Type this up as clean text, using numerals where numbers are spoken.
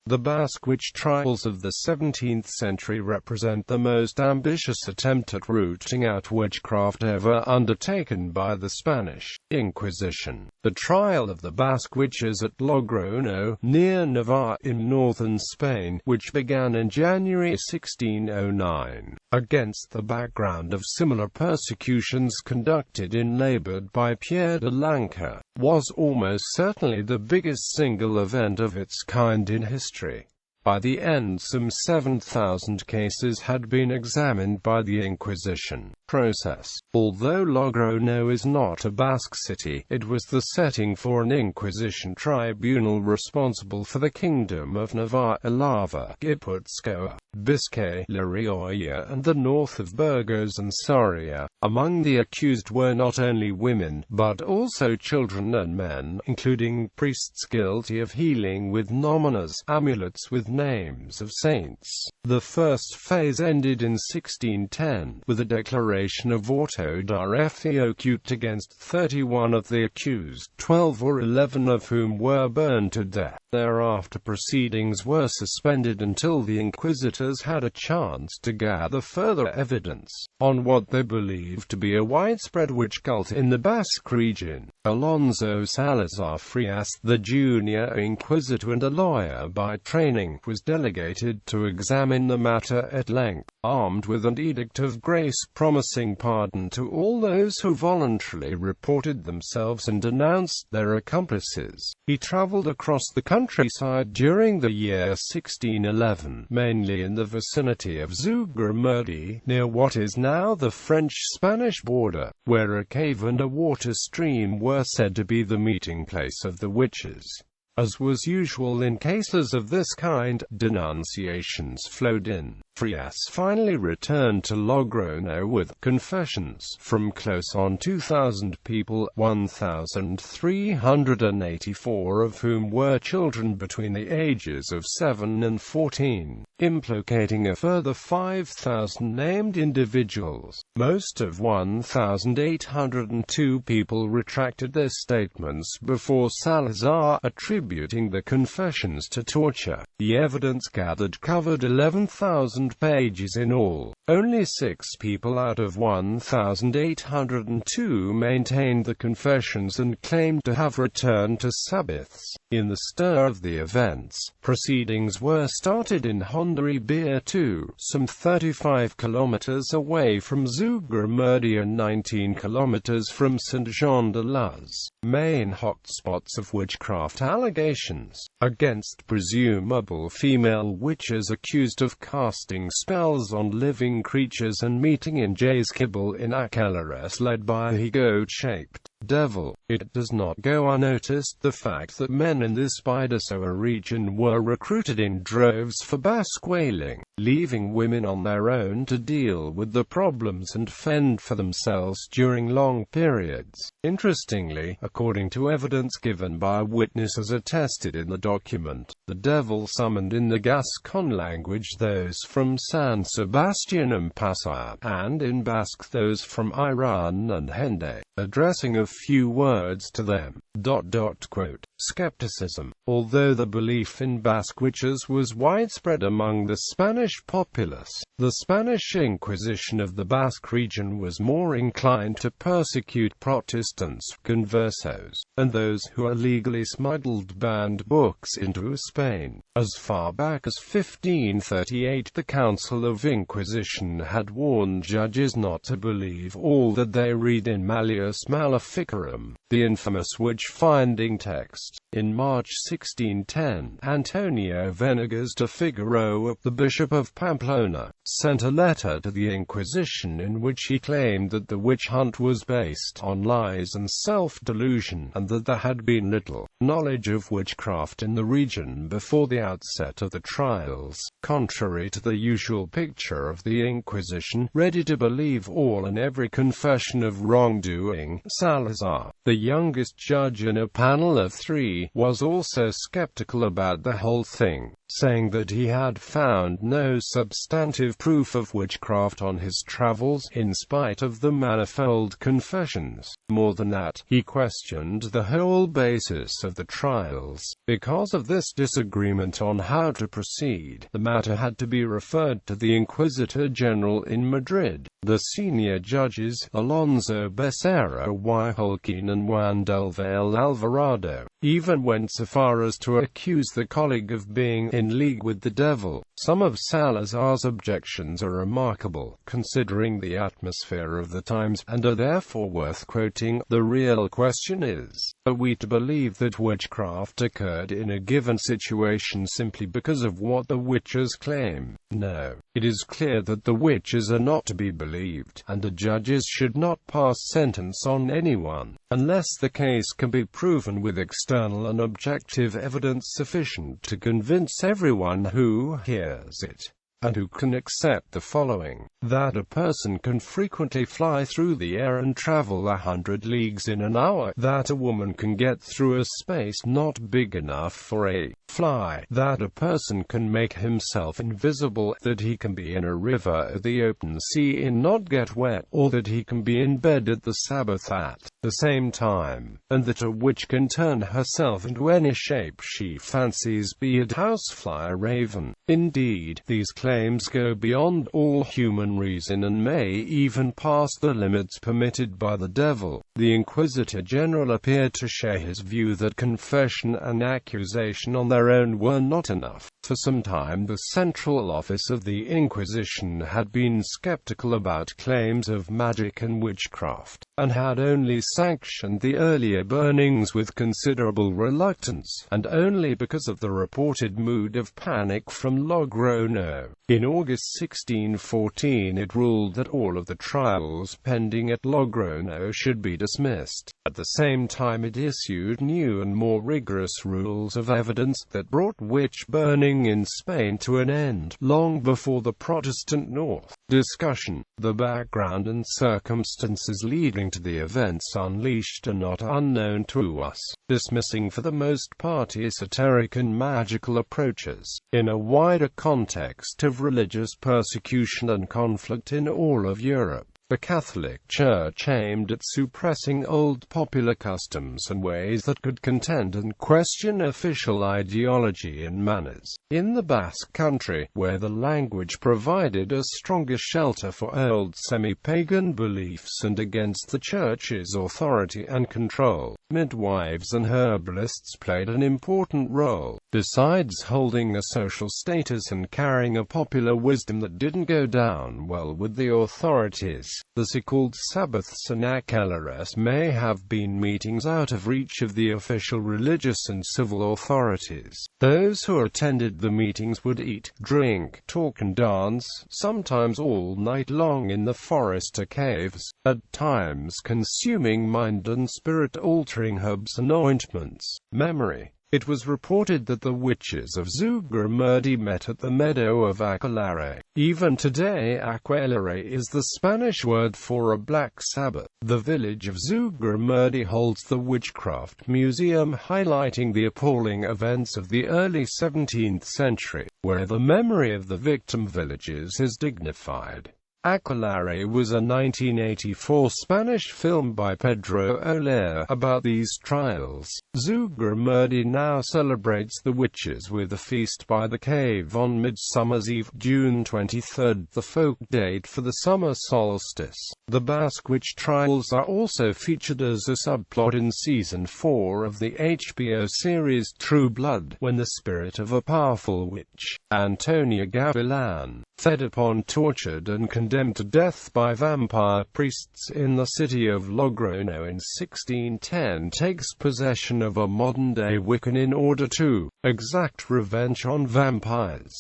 The Basque witch trials of the 17th century represent the most ambitious attempt at rooting out witchcraft ever undertaken by the Spanish Inquisition. The trial of the Basque witches at Logroño, near Navarre in northern Spain, which began in January 1609, against the background of similar persecutions conducted in Labored by Pierre de Lancre, was almost certainly the biggest single event of its kind in history. By the end, some 7,000 cases had been examined by the Inquisition process. Although Logroño is not a Basque city, it was the setting for an Inquisition tribunal responsible for the Kingdom of Navarre, Alava, Guipúzcoa, Biscay, La Rioja, and the north of Burgos and Soria. Among the accused were not only women, but also children and men, including priests guilty of healing with nominas, amulets with names of saints. The first phase ended in 1610, with a declaration of auto da refute against 31 of the accused, 12 or 11 of whom were burned to death. Thereafter proceedings were suspended until the inquisitors had a chance to gather further evidence on what they believed to be a widespread witch cult in the Basque region. Alonso Salazar Frias, the junior inquisitor and a lawyer by training, was delegated to examine the matter at length, armed with an edict of grace promising pardon to all those who voluntarily reported themselves and denounced their accomplices. He traveled across the countryside during the year 1611, mainly in the vicinity of Zugarramurdi, near what is now the French-Spanish border, where a cave and a water stream were said to be the meeting place of the witches. As was usual in cases of this kind, denunciations flowed in. Frias finally returned to Logroño with confessions from close on 2,000 people, 1,384 of whom were children between the ages of 7 and 14, implicating a further 5,000 named individuals. Most of 1,802 people retracted their statements before Salazar attributing the confessions to torture. The evidence gathered covered 11,000 pages in all. Only 6 people out of 1,802 maintained the confessions and claimed to have returned to Sabbaths. In the stir of the events, proceedings were started in Hondarribia too, some 35 kilometers away from Zugarramurdi and 19 kilometers from Saint-Jean-de-Luz, main hotspots of witchcraft allegations against presumable female witches accused of casting spells on living creatures and meeting in Jay's kibble in Aquelarres led by a goat-shaped devil. It does not go unnoticed the fact that men in this Bidasoa region were recruited in droves for Basque whaling, leaving women on their own to deal with the problems and fend for themselves during long periods. Interestingly, according to evidence given by witnesses attested in the document, the devil summoned in the Gascon language those from San Sebastian and Pasaya, and in Basque those from Iran and Hende, addressing a few words to them. Skepticism. Although the belief in Basque witches was widespread among the Spanish populace, the Spanish Inquisition of the Basque region was more inclined to persecute Protestants, conversos, and those who illegally smuggled banned books into Spain. As far back as 1538, the Council of Inquisition had warned judges not to believe all that they read in Malleus Maleficarum, the infamous witch-finding text. In March 1610, Antonio Venegas de Figueroa, the Bishop of Pamplona, sent a letter to the Inquisition in which he claimed that the witch hunt was based on lies and self-delusion, and that there had been little knowledge of witchcraft in the region before the outset of the trials. Contrary to the usual picture of the Inquisition, ready to believe all and every confession of wrongdoing, Salazar, the youngest judge in a panel of 3, was also skeptical about the whole thing. saying that he had found no substantive proof of witchcraft on his travels, in spite of the manifold confessions. More than that, he questioned the whole basis of the trials. Because of this disagreement on how to proceed, the matter had to be referred to the Inquisitor General in Madrid. The senior judges, Alonso Becerra y Holguín and Juan del Valle Alvarado, even went so far as to accuse the colleague of being in league with the devil. Some of Salazar's objections are remarkable, considering the atmosphere of the times, and are therefore worth quoting. The real question is, are we to believe that witchcraft occurred in a given situation simply because of what the witches claim? No. It is clear that the witches are not to be believed, and the judges should not pass sentence on anyone, unless the case can be proven with external and objective evidence sufficient to convince everyone who hears it, and who can accept the following: that a person can frequently fly through the air and travel 100 leagues in an hour, that a woman can get through a space not big enough for a fly, that a person can make himself invisible, that he can be in a river or the open sea and not get wet, or that he can be in bed at the Sabbath at the same time, and that a witch can turn herself into any shape she fancies, be it housefly or raven. Indeed, these claims go beyond all human reason and may even pass the limits permitted by the devil. The Inquisitor General appeared to share his view that confession and accusation on their own were not enough. For some time the Central Office of the Inquisition had been skeptical about claims of magic and witchcraft, and had only sanctioned the earlier burnings with considerable reluctance, and only because of the reported mood of panic from Logroño. In August 1614 it ruled that all of the trials pending at Logroño should be dismissed. At the same time it issued new and more rigorous rules of evidence that brought witch burning in Spain to an end, long before the Protestant North. Discussion. The background and circumstances leading to the events unleashed are not unknown to us, dismissing for the most part esoteric and magical approaches, in a wider context of religious persecution and conflict in all of Europe. The Catholic Church aimed at suppressing old popular customs and ways that could contend and question official ideology and manners. In the Basque country, where the language provided a stronger shelter for old semi-pagan beliefs and against the Church's authority and control, midwives and herbalists played an important role. Besides holding a social status and carrying a popular wisdom that didn't go down well with the authorities, the so-called Sabbaths and aquelarres may have been meetings out of reach of the official religious and civil authorities. Those who attended the meetings would eat, drink, talk and dance, sometimes all night long in the forest or caves, at times consuming mind and spirit-altering herbs and ointments. Memory. It was reported that the witches of Zugarramurdi met at the meadow of Aquelarre. Even today, Aquelarre is the Spanish word for a black Sabbath. The village of Zugarramurdi holds the Witchcraft Museum, highlighting the appalling events of the early 17th century, where the memory of the victim villages is dignified. Aquelarre was a 1984 Spanish film by Pedro Oler about these trials. Zugarramurdi now celebrates the witches with a feast by the cave on Midsummer's Eve, June 23, the folk date for the summer solstice. The Basque witch trials are also featured as a subplot in Season 4 of the HBO series True Blood, when the spirit of a powerful witch, Antonia Gavilan, fed upon, tortured and condemned to death by vampire priests in the city of Logroño in 1610, takes possession of a modern-day Wiccan in order to exact revenge on vampires.